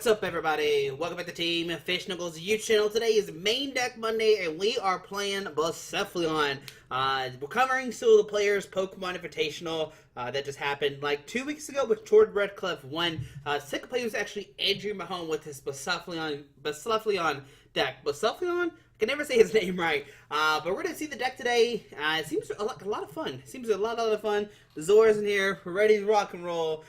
What's up, everybody? Welcome back to Team Fish Knuckles YouTube channel. Today is Main Deck Monday, and we are playing Blacephalon. We're covering still the players' Pokemon Invitational that just happened like 2 weeks ago with Tord Redcliffe won. Second player was actually Andrew Mahone with his Blacephalon deck. Blacephalon? I can never say his name right. But we're going to see the deck today. It seems a lot of fun. Seems a lot of fun. The Zora's in here. We're ready to rock and roll.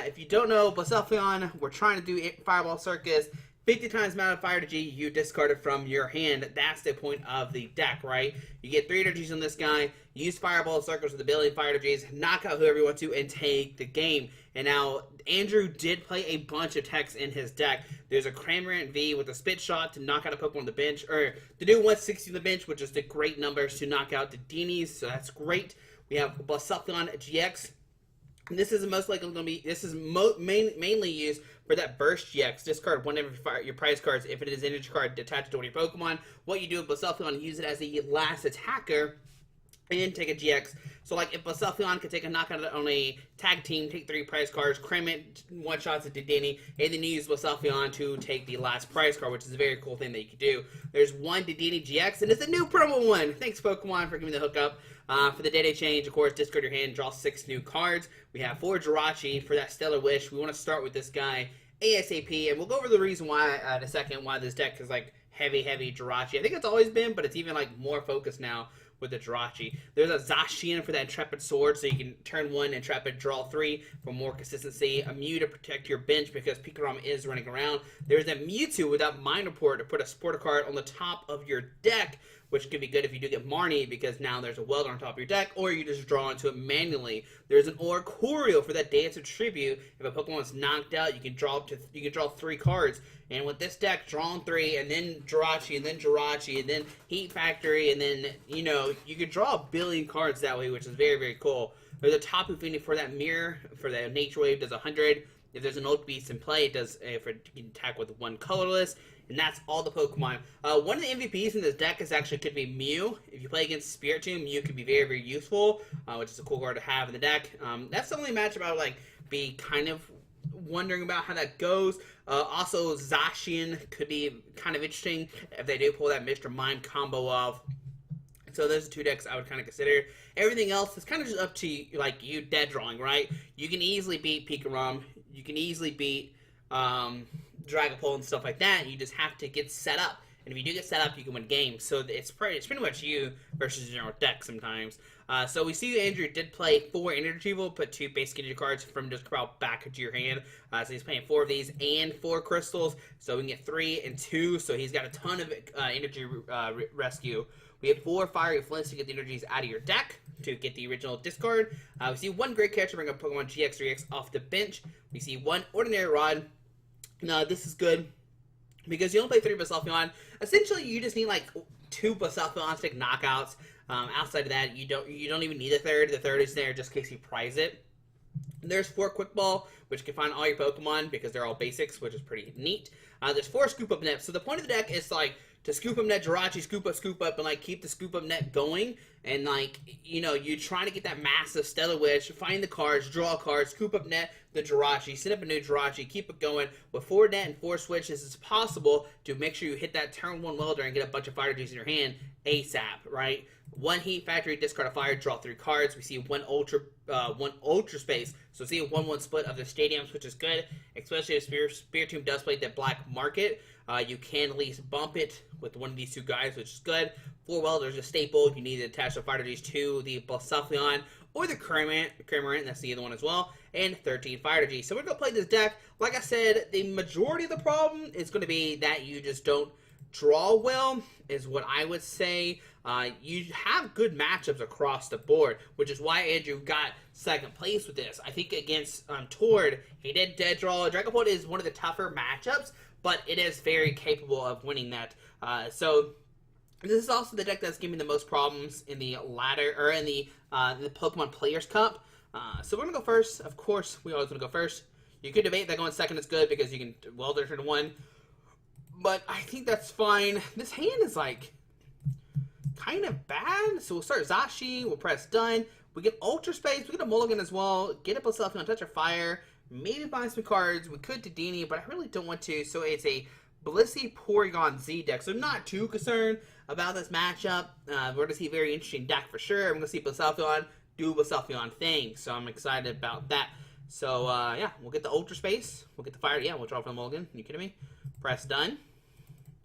If you don't know, Blacephalon, we're trying to do Fireball Circus. 50 times amount of fire energy you discarded from your hand. That's the point of the deck, right? You get 3 energies on this guy. Use Fireball Circles with a billion fire energies. Knock out whoever you want to and take the game. And now, Andrew did play a bunch of techs in his deck. There's a Cramorant V with a Spit Shot to knock out a Pokemon on the bench. Or to do 160 on the bench, which is the great numbers to knock out the Dedenne-GX. So that's great. We have Blacephalon-GX. This is most likely going to be, this is mainly used for that Burst GX. Discard one of your prize cards if it is an energy card attached to one of your Pokemon. What you do with Blacephalon, use it as the last attacker and take a GX. So like if Blacephalon could take a knockout on a tag team, take 3 prize cards, cram it, one shots at Dedenne, and then use Blacephalon to take the last prize card, which is a very cool thing that you can do. There's one Dedenne-GX, and it's a new promo one. Thanks Pokemon for giving me the hookup. For the day-to-day change, of course, discard your hand, draw 6 new cards. We have 4 Jirachi for that Stellar Wish. We want to start with this guy ASAP, and we'll go over the reason why in a second, why this deck is like heavy Jirachi. I think it's always been, but it's even like more focused now with the Jirachi. There's a Zacian for that Intrepid Sword, so you can turn 1 Intrepid, draw 3 for more consistency. A Mew to protect your bench because Pikarom is running around. There's a Mewtwo without Mind Report to put a supporter card on the top of your deck, which could be good if you do get Marnie, because now there's a Welder on top of your deck, or you just draw into it manually. There's an Oricorio for that Dance of Tribute. If a Pokemon is knocked out, you can draw 3 cards. And with this deck, drawing 3, and then Jirachi, and then Heat Factory, and then, you know, you can draw a billion cards that way, which is very cool. There's a Tapu Fini for that Mirror, for that Nature Wave, does 100. If there's an Oak Beast in play, it does, you can attack with 1 colorless. And that's all the Pokemon. One of the MVPs in this deck is actually could be Mew. If you play against Spiritomb, Mew could be very useful, which is a cool card to have in the deck. That's the only matchup I would like be kind of wondering about how that goes. Also, Zacian could be kind of interesting if they do pull that Mr. Mind combo off. So those are 2 decks I would kind of consider. Everything else is kind of just up to you, like you dead drawing, right? You can easily beat Pikarom. You can easily beat Dragapult and stuff like that. You just have to get set up, and if you do get set up, you can win games. So it's pretty much you versus your deck sometimes. So we see Andrew did play 4 Energy Retrieval, put 2 basic energy cards from just about back into your hand. So he's playing 4 of these and 4 crystals, so we can get 3 and 2. So he's got a ton of energy rescue. We have 4 Fiery Flints to get the energies out of your deck to get the original discard. We see 1 Great Catcher bring up Pokemon GX or EX off the bench. We see 1 Ordinary Rod. Now this is good because you only play 3 Blacephalon. Essentially, you just need like 2 Blacephalon stick knockouts. Outside of that, you don't even need a third. The third is there just in case you prize it. There's 4 Quick Ball, which can find all your Pokemon because they're all basics, which is pretty neat. There's 4 Scoop Up Net. So the point of the deck is like to Scoop Up Net, Jirachi, Scoop Up, and like keep the Scoop Up Net going. And like, you know, you're trying to get that massive Stellar Wish, find the cards, draw cards, Scoop Up Net, the Jirachi, set up a new Jirachi, keep it going. With 4 net and 4 switches, it's possible to make sure you hit that turn 1 Welder and get a bunch of fire juice in your hand ASAP, right? 1 Heat Factory, discard a fire, draw 3 cards. We see 1 Ultra Space, so see a 1-1 split of the stadiums, which is good, especially if Spiritomb does play that black market. You can at least bump it with one of these 2 guys, which is good. 4 Welders, a staple. You need to attach the fire energies to the Blacephalon or the Cramorant, that's the other one as well, and 13 fire energies. So we're going to play this deck. Like I said, the majority of the problem is going to be that you just don't draw well, is what I would say. You have good matchups across the board, which is why Andrew got 2nd place with this. I think against Tord, he did dead draw. Dragapult is one of the tougher matchups, but it is very capable of winning that. So this is also the deck that's giving me the most problems in the ladder, or in the Pokemon Players Cup. So we're gonna go first. Of course, we always gonna go first. You could debate that going 2nd is good because you can Welder turn 1, but I think that's fine. This hand is like kind of bad. So we'll start Zacian. We'll press done. We get Ultra Space. We get a Mulligan as well. Get a Blacephalon, touch a fire. maybe buy some cards. We could Dedenne, but I really don't want to. So it's a Blacephalon Z deck. So I'm not too concerned about this matchup. We're going to see a very interesting deck for sure. I'm going to see Blacephalon do Blacephalon thing. So I'm excited about that. So, yeah, we'll get the Ultra Space. We'll get the Fire. Yeah, we'll draw from the mulligan. Are you kidding me? Press done.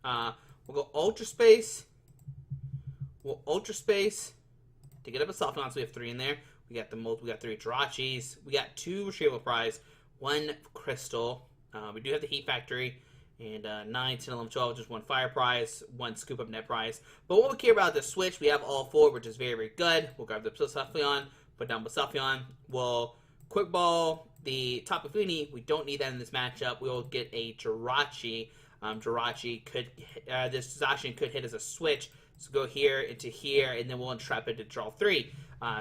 We'll go Ultra Space. We'll Ultra Space to get up a Blacephalon. So we have 3 in there. We got 3 Jirachis. We got 2 Retrieval Prize, 1 Crystal. We do have the Heat Factory. And 9, 10, 11, 12, just 1 Fire Prize, 1 Scoop Up Net Prize. But what we care about the Switch, we have all 4, which is very, very good. We'll grab the Blacephalon, put down Blacephalon. We'll Quick Ball the Tapu Fini. We don't need that in this matchup. We will get a Jirachi. Jirachi could, this Zacian could hit as a switch. So go here into here, and then we'll entrap it to draw 3.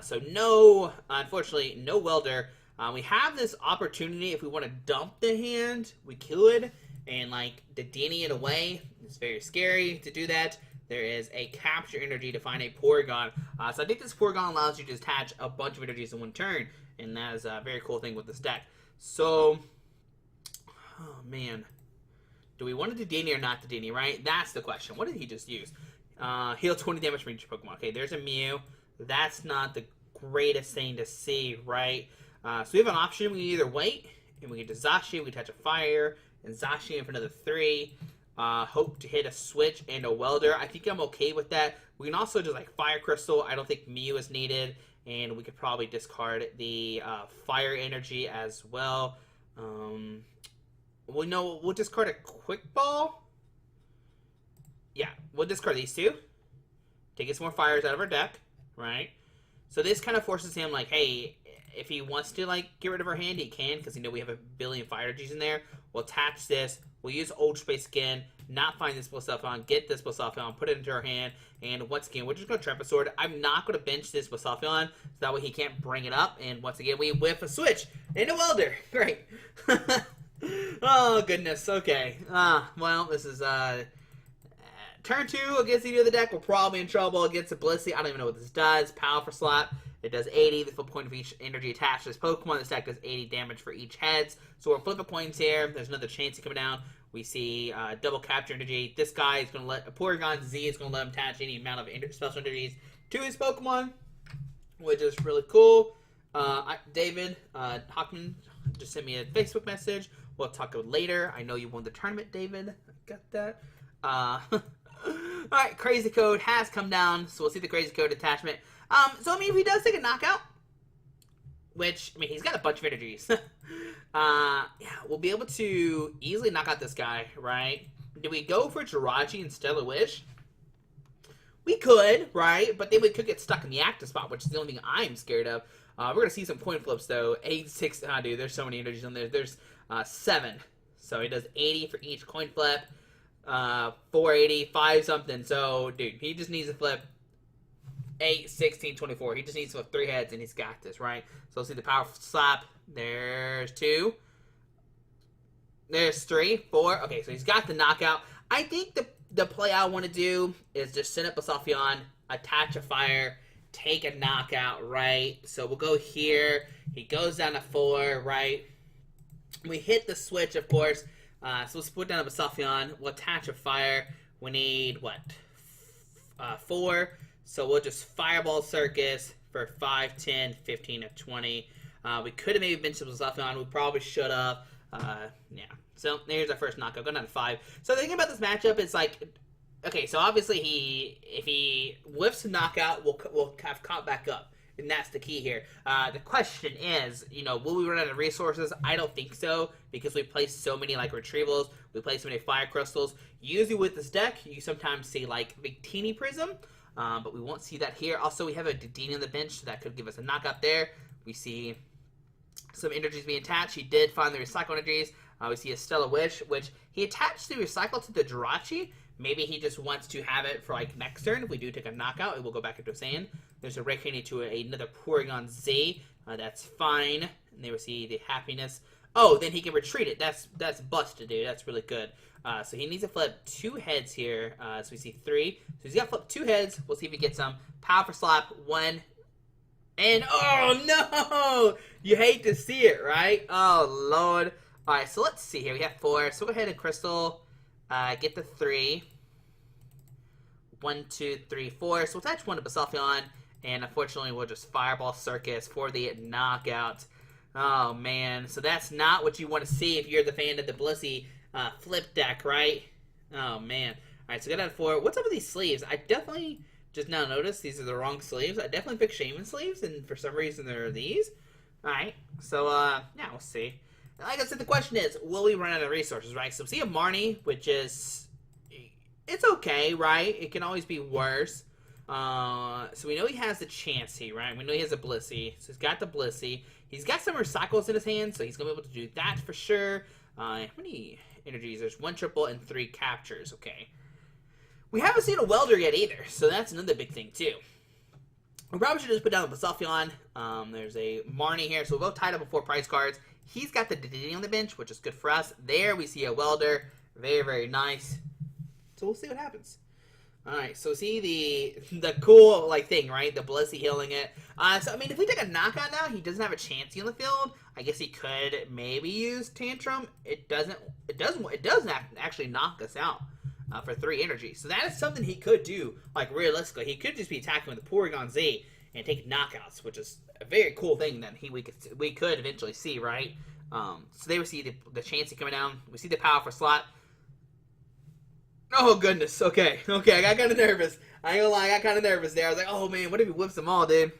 So no, unfortunately, no Welder. We have this opportunity if we want to dump the hand, we could. And like Dedenne it away. It's very scary to do that. There is a capture energy to find a Porygon. So I think this Porygon allows you to attach a bunch of energies in one turn. And that is a very cool thing with this deck. So, oh man. Do we want to Dedenne or not Dedenne, right? That's the question. What did he just use? Heal 20 damage from each Pokemon. Okay, there's a Mew. That's not the greatest thing to see, right? So we have an option. We can either wait, and we get to Zacian. We attach a Fire, and Zacian for another 3. Hope to hit a Switch and a Welder. I think I'm okay with that. We can also just like Fire Crystal. I don't think Mew is needed. And we could probably discard the Fire Energy as well. We'll discard a Quick Ball. Yeah, we'll discard these 2. Take some more Fires out of our deck, right? So this kind of forces him, like, hey, if he wants to, like, get rid of our hand, he can, because, we have a billion Fire Energies in there. We'll attach this. We'll use Ultra Space again, not find this Blacephalon, get this Blacephalon, put it into our hand, and once again, we're just going to trap a sword. I'm not going to bench this Blacephalon, so that way he can't bring it up, and once again, we whiff a switch into Welder. Great. Oh, goodness. Okay. Well, this is, turn 2 against the other deck. We're probably in trouble against a Blissey. I don't even know what this does. Powerful slap. It does 80. The flip point of each energy attached to this Pokemon. This deck does 80 damage for each heads. So we're flipping coins here. There's another chance to come down. We see double capture energy. This guy is going to let a Porygon Z is going to let him attach any amount of special energies to his Pokemon, which is really cool. David Hockman just sent me a Facebook message. We'll talk about it later. I know you won the tournament, David. I got that. Alright, Crazy Code has come down, so we'll see the Crazy Code attachment. So, if he does take a knockout, which, he's got a bunch of energies. Yeah, we'll be able to easily knock out this guy, right? Do we go for Jirachi and Stellar Wish? We could, right? But then we could get stuck in the active spot, which is the only thing I'm scared of. We're going to see some coin flips, though. 8, 6, dude, there's so many energies on there. There's 7. So he does 80 for each coin flip. 480, 5 something. So, dude, he just needs to flip 8, 16, 24. He just needs to flip 3 heads, and he's got this, right? So, let's see the powerful slap. There's 2. There's 3, 4. Okay, so he's got the knockout. I think the play I want to do is just set up a Blacephalon, attach a Fire, take a knockout, right? So, we'll go here. He goes down to 4, right? We hit the switch, of course. So let's put down a Blacephalon. We'll attach a Fire. We need, what? 4. So we'll just Fireball Circus for 5, 10, 15, and 20. We could have maybe benched the Blacephalon. We probably should have. Yeah. So there's our first knockout. Going down to 5. So the thing about this matchup is like, okay, so obviously if he whiffs a knockout, we'll have caught back up. And that's the key here. The question is, will we run out of resources? I don't think so, because we play so many, like, retrievals. We play so many Fire Crystals. Usually with this deck, you sometimes see, like, Victini Prism, but we won't see that here. Also, we have a Dedenne on the bench, so that could give us a knockout there. We see some energies being attached. He did find the Recycle energies. We see a Stellar Wish, which he attached the Recycle to the Jirachi. Maybe he just wants to have it for, like, next turn. If we do take a knockout, it will go back into his hand. There's a Red Candy to another Porygon Z. That's fine. And there we see the Happiness. Oh, then he can retreat it. That's busted, dude. That's really good. So he needs to flip 2 heads here. So we see 3. So he's got to flip 2 heads. We'll see if he gets some. Powerful Slap, 1. And oh no! You hate to see it, right? Oh lord. Alright, so let's see here. We have 4. So go ahead and Crystal. Get the 3. 1, 2, 3, 4. So we'll attach 1 to Blacephalon. And unfortunately, we'll just Fireball Circus for the knockout. Oh man. So that's not what you want to see if you're the fan of the Blissey flip deck, right? Oh man. Alright, so get out of 4. What's up with these sleeves? I definitely just now noticed these are the wrong sleeves. I definitely picked Shaman sleeves, and for some reason there are these. Alright, so yeah, we'll see. Like I said, the question is, will we run out of resources, right? So we see a Marnie, which is, it's okay, right? It can always be worse. So we know he has the Chansey, right? We know he has a Blissey. So he's got the Blissey. He's got some recycles in his hand, so he's going to be able to do that for sure. How many energies? There's 1 triple and 3 captures, okay. We haven't seen a Welder yet either, so that's another big thing too. We probably should just put down the Blacephalon. There's a Marnie here, so we'll go tied up with 4 prize cards. He's got the Dedenne on the bench, which is good for us. There we see a Welder. Very, very nice. So we'll see what happens. Alright, so see the cool like thing, right? The Blissey healing it. So I mean, if we take a knockout now, he doesn't have a Chansey on the field. I guess he could maybe use Tantrum. It doesn't actually knock us out. For 3 energy. So that is something he could do, like realistically. He could just be attacking with the Porygon Z and take knockouts, which is a very cool thing that we could eventually see, right? So there we see the Chansey coming down. We see the powerful slot. Oh goodness, okay, I got kind of nervous. I ain't gonna lie, I got kind of nervous there. I was like, oh man, what if he whips them all, dude?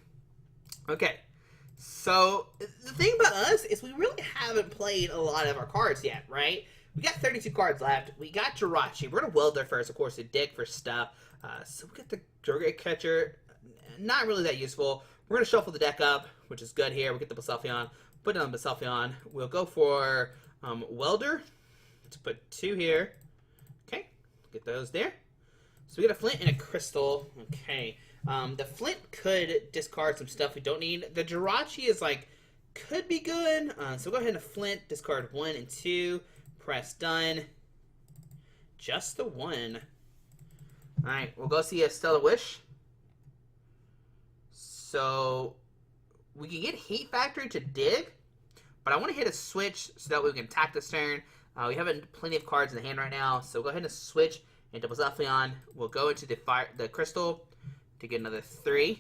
Okay, so the thing about us is we really haven't played a lot of our cards yet, right? We got 32 cards left. We got Jirachi. We're going to Welder first, of course, to dig for stuff. So we get the Great Catcher. Not really that useful. We're going to shuffle the deck up, which is good here. We get the Blacephalon. Put it on Blacephalon. We'll go for Welder. To put 2 here. Okay. Get those there. So we get a Flint and a Crystal. Okay. The Flint could discard some stuff we don't need. The Jirachi is like, could be good. So we'll go ahead and Flint. Discard 1 and 2. Press done. Just the 1. Alright, we'll go see a Stellar Wish. So, we can get Heat Factory to dig, but I want to hit a switch so that we can attack this turn. We have plenty of cards in the hand right now, so go ahead and switch into Blacephalon. We'll go into the Crystal to get another 3.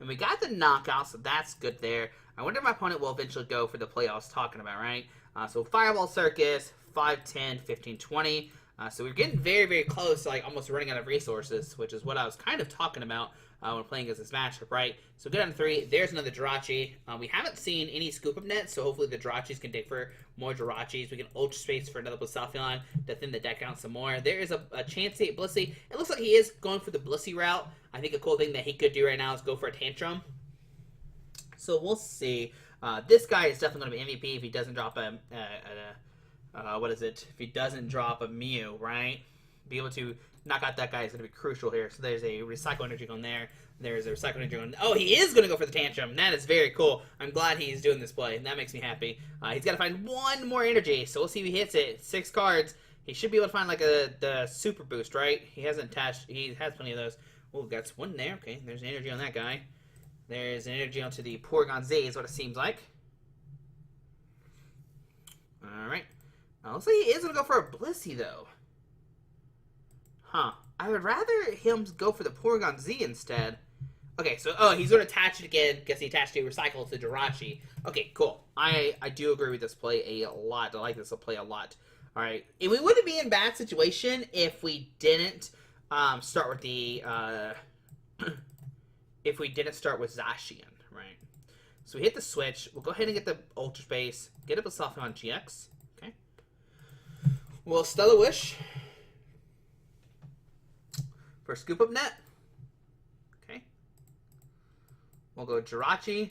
And we got the knockout, so that's good there. I wonder if my opponent will eventually go for the play I was talking about, right? So Fireball Circus, 5, 10, 15, 20. So we're getting very, very close to like almost running out of resources, which is what I was kind of talking about when playing as this matchup, right? So good on 3. There's another Jirachi. We haven't seen any Scoop Up Net, so hopefully the Jirachis can dig for more Jirachis. We can Ultra Space for another Blacephalon to thin the deck out some more. There is a Chansey at Blissey. It looks like he is going for the Blissey route. I think a cool thing that he could do right now is go for a Tantrum. So we'll see. This guy is definitely going to be MVP if he doesn't drop what is it? If he doesn't drop a Mew, right? Be able to knock out that guy is going to be crucial here. So there's a Recycle Energy on there. There's a Recycle Energy on. Oh, he is going to go for the Tantrum. That is very cool. I'm glad he's doing this play. That makes me happy. He's got to find 1 more energy. So we'll see if he hits it. 6 cards. He should be able to find like the Super Boost, right? He hasn't attached. He has plenty of those. Oh, got 1 there. Okay, there's an energy on that guy. There's an energy onto the Porygon Z is what it seems like. Alright. Looks like he is going to go for a Blissey, though. Huh. I would rather him go for the Porygon Z instead. Okay, so, oh, he's going to attach it again. Guess he attached a Recycle to Jirachi. Okay, cool. I do agree with this play a lot. I like this play a lot. Alright. And we wouldn't be in a bad situation if we didn't start with the... if we didn't start with Zacian, right? So we hit the switch. We'll go ahead and get the Ultra Space. Get a Blacephalon GX. Okay. We'll Stellar Wish for Scoop Up Net. Okay. We'll go Jirachi,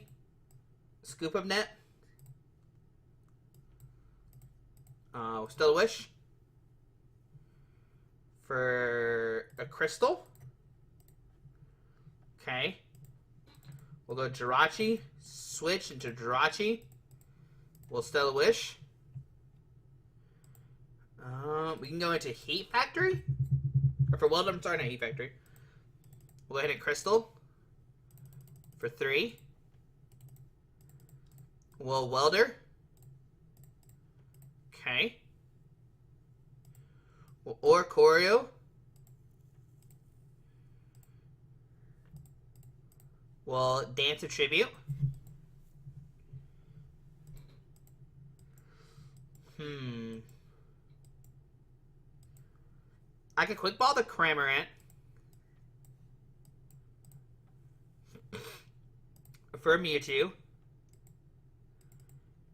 Scoop Up Net. Stellar Wish for a Crystal. Okay. We'll go Jirachi, switch into Jirachi. We'll Stellar Wish. We can go into Heat Factory. Or for Welder, I'm sorry, not Heat Factory. We'll go ahead and Crystal. for 3. Well, Welder. Okay. Well, Oricorio. Well, Dance of Tribute. I could quick ball the Cramorant. For Mewtwo.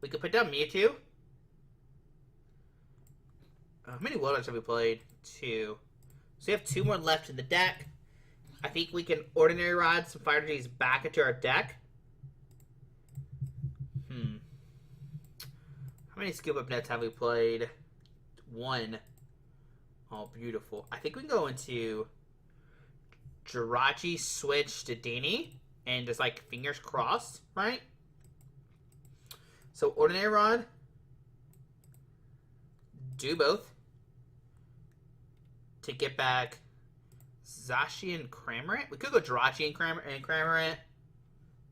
We could put down Mewtwo. How many Welders have we played? 2. So we have 2 more left in the deck. I think we can Ordinary Rod some Fire Gs back into our deck. How many Scoop Up Nets have we played? 1. Oh, beautiful. I think we can go into Jirachi switch to Dedenne and just like fingers crossed, right? So Ordinary Rod. Do both. To get back Zacian Cramorant. We could go Jirachi and Cramorant.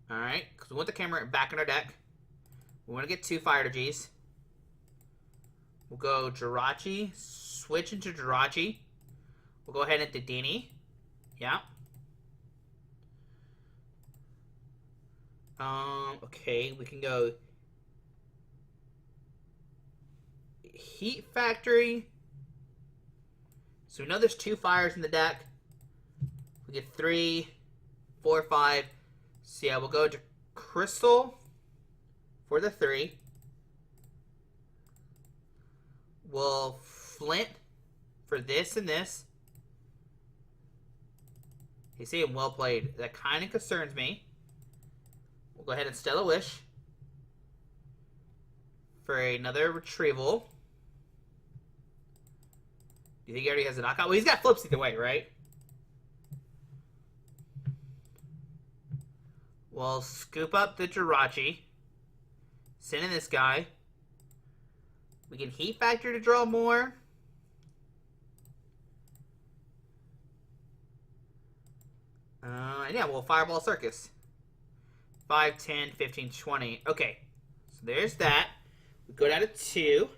Alright, because we want the Cramorant back in our deck. We want to get 2 Fire Gs. We'll go Jirachi, switch into Jirachi. We'll go ahead and Dedenne. Yeah. Okay, we can go Heat Factory. So we know there's 2 fires in the deck. We get 3, 4, 5. So yeah, we'll go to Crystal for the 3. We'll Flint for this and this. You see him well played. That kind of concerns me. We'll go ahead and Stellar Wish for another Retrieval. Do you think he already has a knockout? Well, he's got flips either way, right? We'll scoop up the Jirachi. Send in this guy. We can Heat Factor to draw more. And yeah, we'll Fireball Circus. 5, 10, 15, 20. Okay. So there's that. We go down to 2.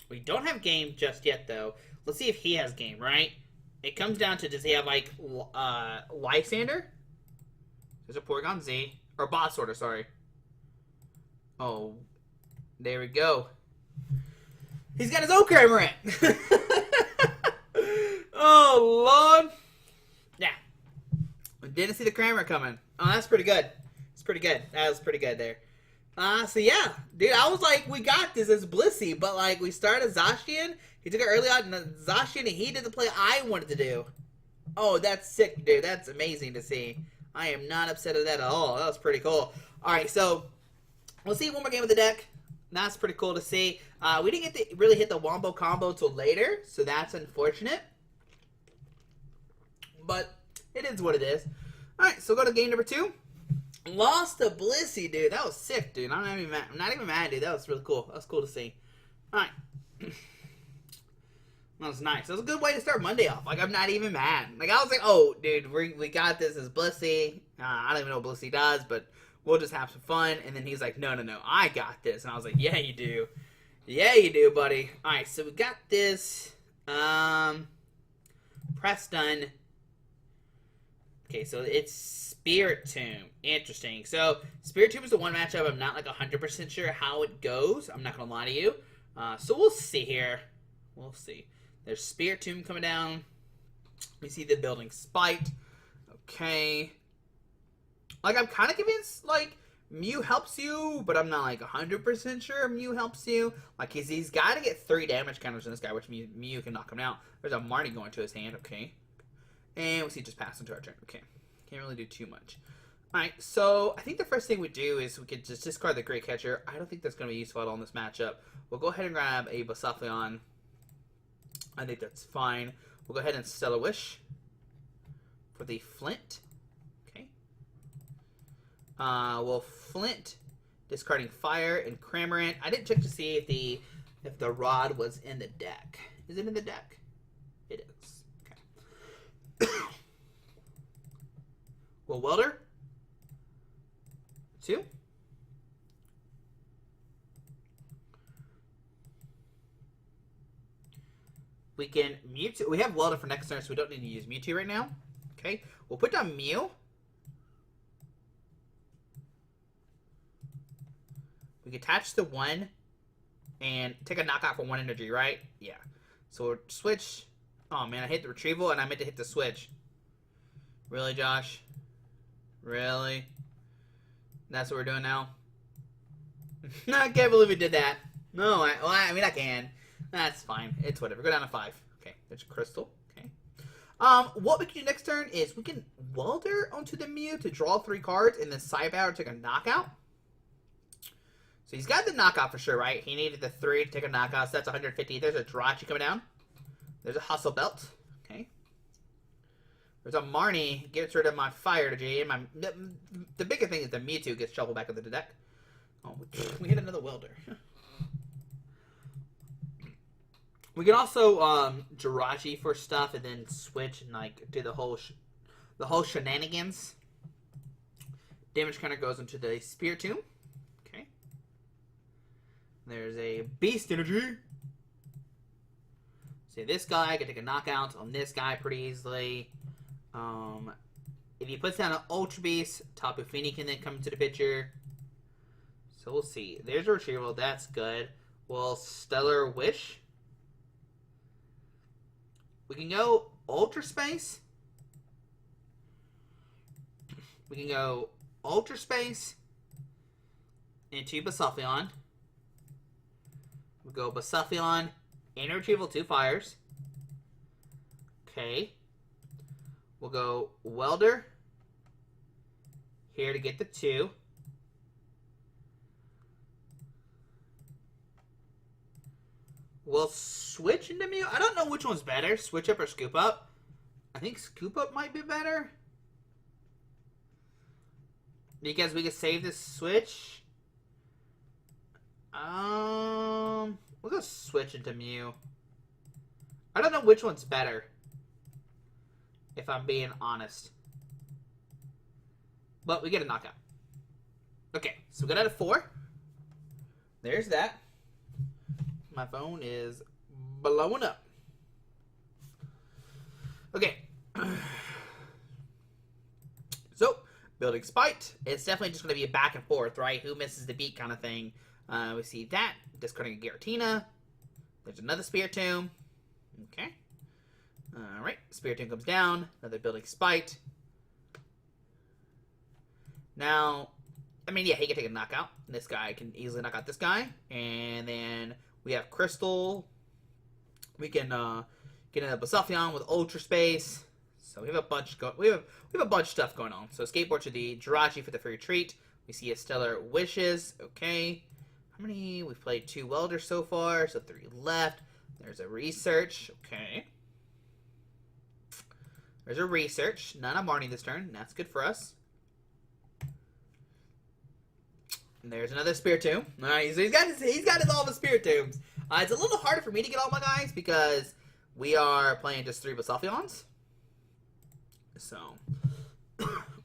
We don't have game just yet, though. Let's see if he has game, right? It comes down to, does he have, like, Lysander? There's a Porygon Z. Or Boss Order, sorry. Oh, there we go. He's got his own Cramorant. Oh, Lord. Yeah. Didn't see the Cramorant coming. Oh, that's pretty good. It's pretty good. That was pretty good there. So yeah, dude, I was like, we got this as Blissey, but like, we started Zacian. He took it early on, and Zacian, and he did the play I wanted to do. Oh, that's sick, dude. That's amazing to see. I am not upset at that at all. That was pretty cool. All right, so we'll see one more game of the deck. That's pretty cool to see. We didn't get to really hit the Wombo combo till later, so that's unfortunate. But it is what it is. All right, so go to game number 2. Lost to Blissey, dude. That was sick, dude. I'm not even mad, dude. That was really cool. That was cool to see. All right. That was nice. That was a good way to start Monday off. Like, I'm not even mad. Like, I was like, oh, dude, we got this as Blissey. I don't even know what Blissey does, but we'll just have some fun. And then he's like, no, I got this. And I was like, yeah, you do. Yeah, you do, buddy. All right, so we got this. Press done. Okay, so it's Spiritomb. Interesting. So, Spiritomb is the one matchup I'm not, like, 100% sure how it goes. I'm not going to lie to you. So, we'll see here. We'll see. There's Spiritomb coming down. We see the building Spite. Okay. Like, I'm kind of convinced, like, Mew helps you, but I'm not, like, 100% sure Mew helps you. Like, he's got to get 3 damage counters on this guy, which Mew can knock him out. There's a Marty going to his hand. Okay. And we see just pass into our turn. Okay. Can't really do too much. Alright, so I think the first thing we do is we could just discard the Great Catcher. I don't think that's going to be useful at all in this matchup. We'll go ahead and grab a Blacephalon. I think that's fine. We'll go ahead and Stellar Wish for the Flint. Okay. We'll Flint, discarding Fire and Cramorant. I didn't check to see if the Rod was in the deck. Is it in the deck? It is. Okay. We'll Welder. 2. We can Mewtwo. We have Welder for next turn, so we don't need to use Mewtwo right now. Okay. We'll put down Mew. We can attach the 1 and take a knockout for 1 energy, right? Yeah. So we'll switch. Oh, man, I hit the retrieval, and I meant to hit the switch. Really, Josh? Really? That's what we're doing now? I can't believe we did that. No, I mean, I can. That's fine. It's whatever. Go down to 5. Okay, there's Crystal. Okay. What we can do next turn is we can Welder onto the Mew to draw 3 cards, and then Cyber take a knockout. So he's got the knockout for sure, right? He needed the 3 to take a knockout, so that's 150. There's a Jirachi coming down. There's a Hustle Belt. Okay. There's a Marnie. Gets rid of my Fire Energy. And the bigger thing is the Mewtwo gets shuffled back into the deck. Oh, we hit another Welder. We can also Jirachi for stuff and then switch and like do the whole shenanigans. Damage counter goes into the Spirit Tomb. Okay. There's a Beast Energy. See, this guy I can take a knockout on this guy pretty easily. If he puts down an Ultra Beast, Tapu Fini can then come into the picture. So we'll see. There's a Retrieval. That's good. Well, Stellar Wish. We can go Ultra Space. We can go Ultra Space into Blacephalon. We go Blacephalon, Energy Retrieval 2 fires. Okay. We'll go Welder here to get the 2. We'll switch into Mew. I don't know which one's better, Switch Up or Scoop Up. I think Scoop Up might be better. Because we can save this switch. We'll go switch into Mew. I don't know which one's better, if I'm being honest. But we get a knockout. Okay, so we got out of 4. There's that. My phone is blowing up. Okay. So, building Spite. It's definitely just going to be a back and forth, right? Who misses the beat kind of thing. We see that. Discarding a Giratina. There's another Spirit Tomb. Okay. Alright. Spirit Tomb comes down. Another building Spite. Now, I mean, yeah, he can take a knockout. This guy can easily knock out this guy. And then we have Crystal. We can get in a Blacephalon with Ultra Space. So we have a bunch we have a bunch of stuff going on. So skateboard to the Jirachi for the free retreat. We see a Stellar Wishes. Okay. How many? We've played 2 Welders so far, so 3 left. There's a Research. Okay. There's a Research. None of Marnie this turn. That's good for us. And there's another Spirit Tomb. Alright, so he's got all the Spirit Tombs. It's a little harder for me to get all my guys because we are playing just 3 Blacephalons. So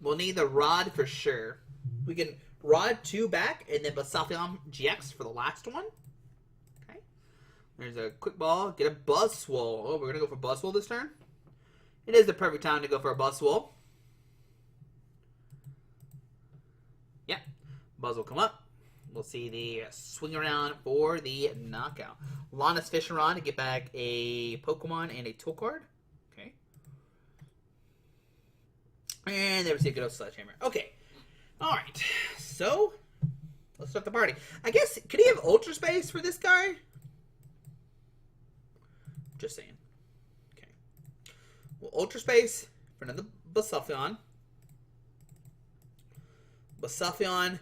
we'll need the Rod for sure. We can Rod 2 back and then Blacephalon-GX for the last one. Okay. There's a Quick Ball. Get a Buzzwole. Oh, we're gonna go for Buzzwole this turn. It is the perfect time to go for a Buzzwole. Yeah. Buzz will come up. We'll see the swing around for the knockout. Lana's Fishing Rod to get back a Pokemon and a tool card. Okay. And there we see a good old Sledgehammer. Okay. Alright. So, let's start the party. I guess, could he have Ultra Space for this guy? Just saying. Okay. Well, Ultra Space for another Blacephalon. Blacephalon.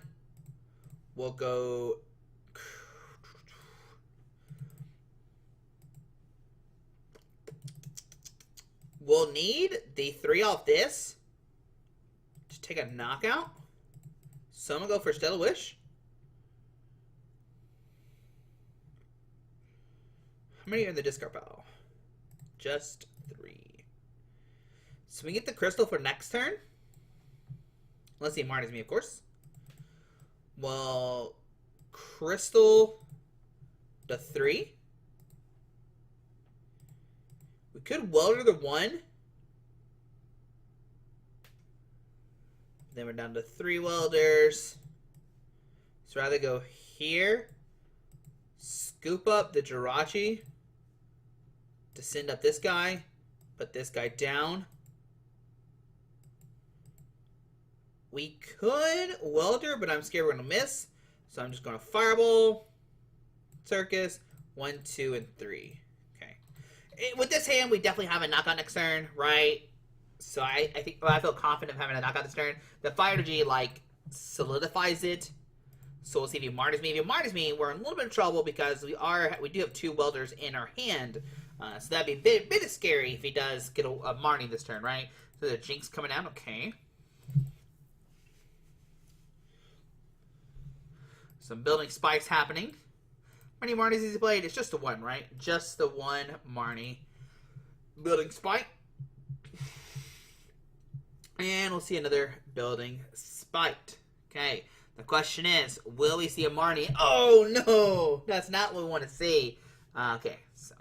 We'll go. We'll need the 3 off this to take a knockout. So I'm going to go for Stellar Wish. How many are in the discard pile? Just 3. So we get the Crystal for next turn. Let's see, Marty's me, of course. Well, Crystal the 3. We could Welder the 1. Then we're down to 3 Welders. So rather go here. Scoop up the Jirachi to send up this guy. Put this guy down. We could Welder, but I'm scared we're going to miss. So I'm just going to Fireball, Circus, 1, 2, and 3. Okay. With this hand, we definitely have a knockout next turn, right? So I think I feel confident of having a knockout this turn. The Fire Energy, like, solidifies it. So we'll see if he martyrs me. If he martyrs me, we're in a little bit of trouble because we do have 2 Welders in our hand. So that'd be a bit scary if he does get a Marty this turn, right? So the Jinx coming down, okay. Some building spikes happening. How many Marnies has he played? It's just the 1, right? Just the 1 Marnie. Building spike. And we'll see another building spiked. Okay. The question is, will we see a Marnie? Oh, no! That's not what we want to see. Okay, so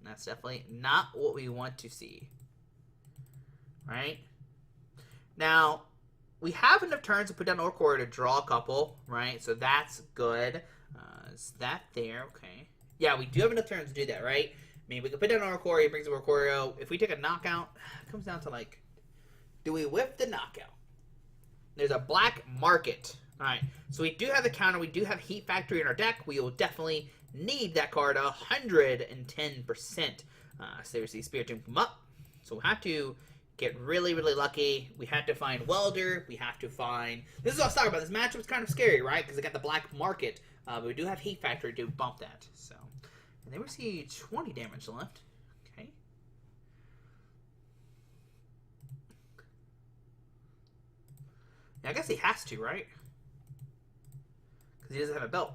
that's definitely not what we want to see. Right? Now, we have enough turns to put down Oricorio to draw a couple, right? So that's good. Is that there? Okay. Yeah, we do have enough turns to do that, right? I mean, we can put down Oricorio, brings up Oricorio. If we take a knockout, it comes down to, like, do we whip the knockout? There's a black market. All right. So we do have the counter. We do have Heat Factory in our deck. We will definitely need that card 110%. So we see Spirit Tomb come up. So we'll have to get really, really lucky. We have to find Welder. We have to find... This is what I was talking about. This matchup is kind of scary, right? Because they got the black market. But we do have Heat Factory to bump that. So, and then we see 20 damage left. Okay. Yeah, I guess he has to, right? Because he doesn't have a belt.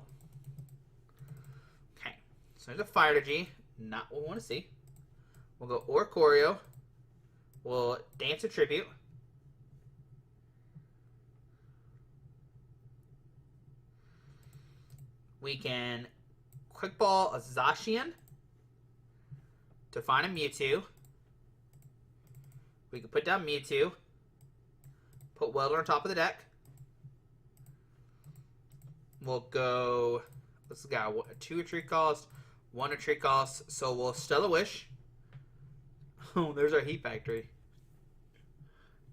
Okay. So there's a Fire Energy. Not what we want to see. We'll go Oricorio. We'll Dance a Tribute. We can Quick Ball a Zacian to find a Mewtwo. We can put down Mewtwo. Put Welder on top of the deck. We'll go... What's the guy? 2 retreat cost, 1 retreat cost. So we'll Stellar Wish. Oh, there's our Heat Factory.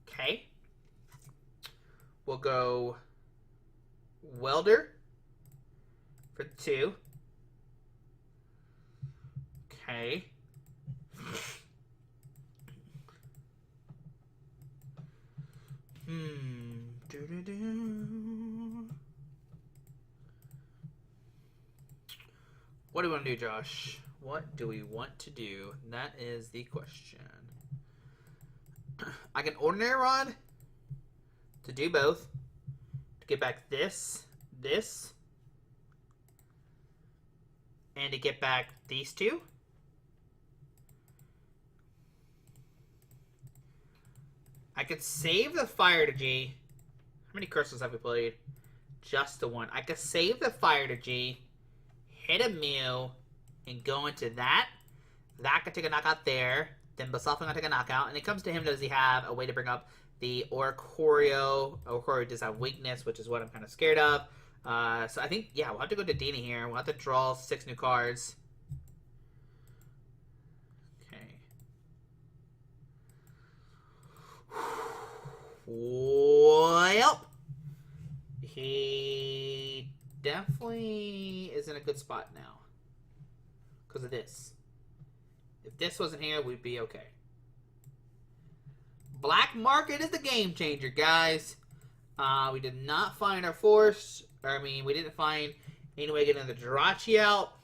Okay. We'll go Welder for 2. Okay. What do we want to do, Josh? What do we want to do? That is the question. I can Ordinary Rod to do both. To get back this, and to get back these 2. I could save the Fire Energy. How many crystals have we played? Just the 1. I could save the Fire Energy, hit a Mew, and go into that. That could take a knockout there. Then Blacephalon gonna take a knockout. And it comes to him, does he have a way to bring up the Oricorio? Oricorio does have weakness, which is what I'm kind of scared of. So I think, yeah, we'll have to go to Dedenne here. We'll have to draw 6 new cards. Okay. Well, he definitely is in a good spot now because of this. If this wasn't here, we'd be okay. Black market is the game changer, guys. We did not find our force. I mean, we didn't find any way to get another Jirachi out.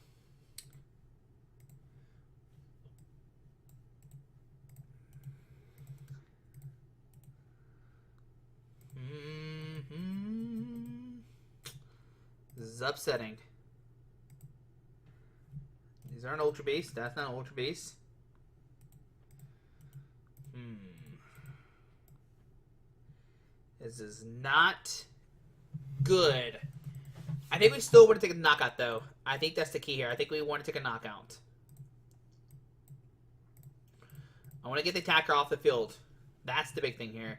This is upsetting. These aren't Ultra Beast. That's not an Ultra Beast. This is not good. I think we still want to take a knockout, though. I think that's the key here. I think we want to take a knockout. I want to get the attacker off the field. That's the big thing here.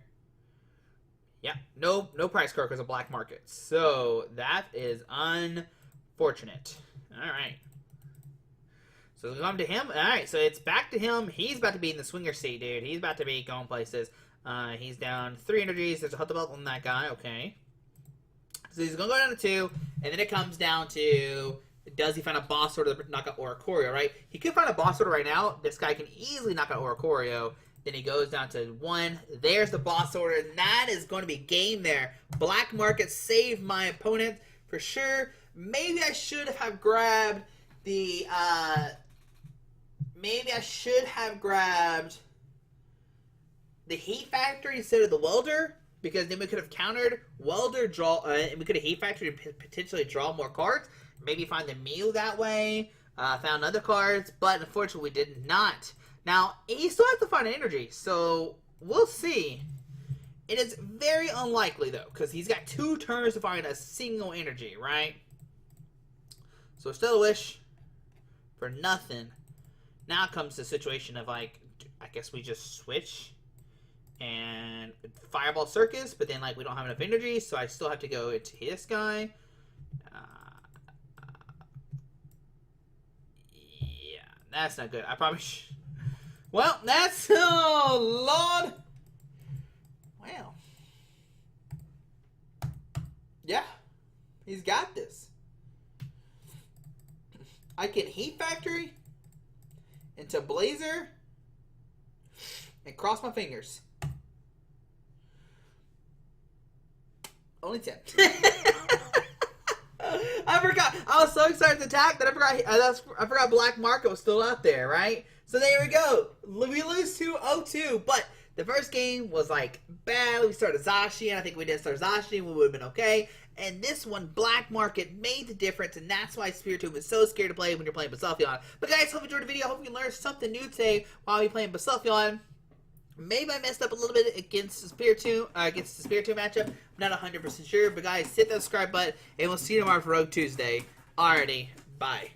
Yeah, no price card because of black market. So that is unfortunate. All right. So we come to him. All right, so it's back to him. He's about to be in the swinger seat, dude. He's about to be going places. He's down 3 energies. There's a hot belt on that guy. Okay. So he's going to go down to 2, and then it comes down to, does he find a boss order to knock out Oricorio, right? He could find a boss order right now. This guy can easily knock out Oricorio. Then he goes down to 1. There's the boss order, and that is going to be game there. Black market saved my opponent for sure. Maybe I should have grabbed the, Heat Factory instead of the Welder, because then we could have countered Welder, and we could have Heat Factory and potentially draw more cards. Maybe find the Mew that way. Found other cards, but unfortunately we did not. Now, he still has to find an energy, so we'll see. It is very unlikely, though, because he's got 2 turns to find a single energy, right? So still a wish for nothing. Now comes the situation of, like, I guess we just switch and Fireball Circus, but then, like, we don't have enough energy, so I still have to go into this guy. Yeah, that's not good. I probably should. Well, that's, oh, Lord. Wow. Yeah, he's got this. I can Heat Factory into Blazer and cross my fingers. Only 10. I forgot. I was so excited to attack that I forgot Black Market was still out there, right? So there we go. We lose 2-0-2, but the first game was like bad. We started Zacian. I think we did start Zacian. We would have been okay. And this one, Black Market, made the difference, and that's why Spiritomb is so scared to play when you're playing Blacephalon. But guys, hope you enjoyed the video. Hope you learned something new today while we playing Blacephalon. Maybe I messed up a little bit against the Spiritomb matchup. I'm not 100% sure. But guys, hit that subscribe button, and we'll see you tomorrow for Rogue Tuesday. Alrighty, bye.